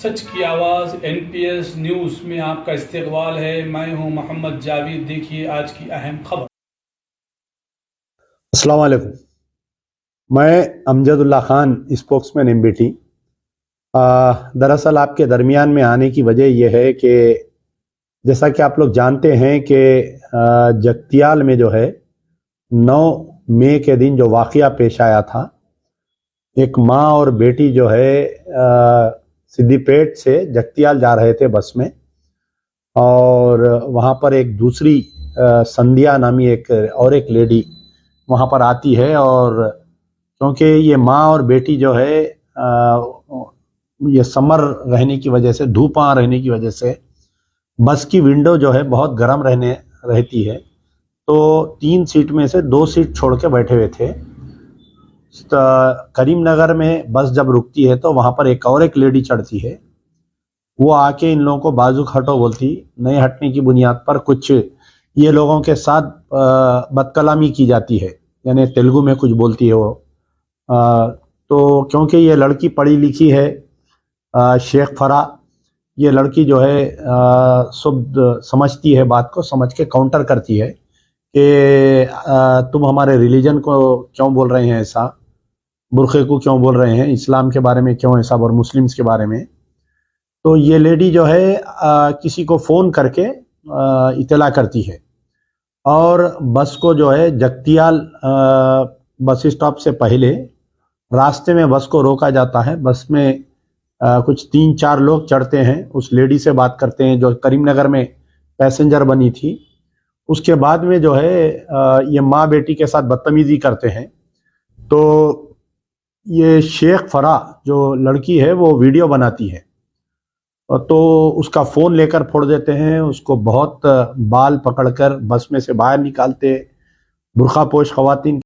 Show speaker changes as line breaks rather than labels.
सच की आवाज़ NPS news में आपका इस्तकबाल है। मैं हूं मोहम्मद जावेद। देखिए आज की अहम खबर।
अस्सलाम वालेकुम। मैं अमजदुल्ला खान, स्पोक्समैन MBT। दरअसल आपके दरमियान में आने की वजह यह है कि जैसा कि आप लोग जानते हैं कि जगतियाल में जो है 9 मई के दिन जो वाक़या पेश आया था, एक माँ और बेटी जो है सिद्दीपेट से जगतियाल जा रहे थे बस में, और वहाँ पर एक दूसरी संध्या नामी एक लेडी वहाँ पर आती है। और क्योंकि ये माँ और बेटी जो है ये समर रहने की वजह से, धूपा रहने की वजह से बस की विंडो जो है बहुत गर्म रहती है, तो 3 सीट में से 2 सीट छोड़ के बैठे हुए थे। करीमनगर में बस जब रुकती है तो वहाँ पर एक लेडी चढ़ती है। वो आके इन लोगों को बाजुक हटो बोलती, नहीं हटने की बुनियाद पर कुछ ये लोगों के साथ बदकलामी की जाती है, यानी तेलुगु में कुछ बोलती है वो। तो क्योंकि ये लड़की पढ़ी लिखी है, शेख फरा, ये लड़की जो है सब समझती है, बात को समझ के काउंटर करती है कि तुम हमारे रिलीजन को क्यों बोल रहे हैं ऐसा, बुरखे को क्यों बोल रहे हैं, इस्लाम के बारे में क्यों ऐसा, और मुस्लिम्स के बारे में। तो ये लेडी जो है किसी को फ़ोन करके इतला करती है, और बस को जो है जगतियाल बस स्टॉप से पहले रास्ते में बस को रोका जाता है। बस में कुछ 3-4 लोग चढ़ते हैं, उस लेडी से बात करते हैं जो करीमनगर में पैसेंजर बनी थी। उसके बाद में जो है ये माँ बेटी के साथ बदतमीजी करते हैं। तो ये शेख फरा जो लड़की है वो वीडियो बनाती है, तो उसका फ़ोन लेकर फोड़ देते हैं, उसको बहुत बाल पकड़कर बस में से बाहर निकालते, बुर्खा पोश ख़वातीन